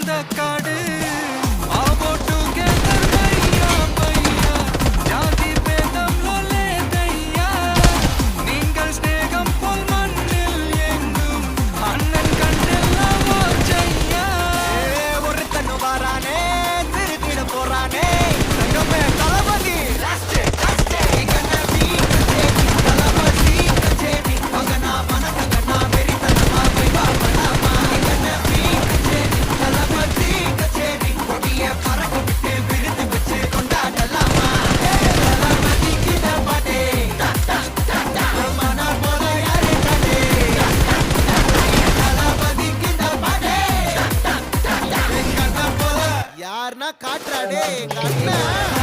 the காடு About together பையா பையா ஜாதி பேதம் லோலேதையா நீங்கள் ஸ்நேகம் போல் மண்ணில் எங்கும் அண்ணன் கண்டெல்லாம் ஓச்சையா ஒருத்தன் வாரானே திருத்திட போறானே தங்கமே தளபதி யாருன்னா காட்டுறாடே எங்க அண்ணன்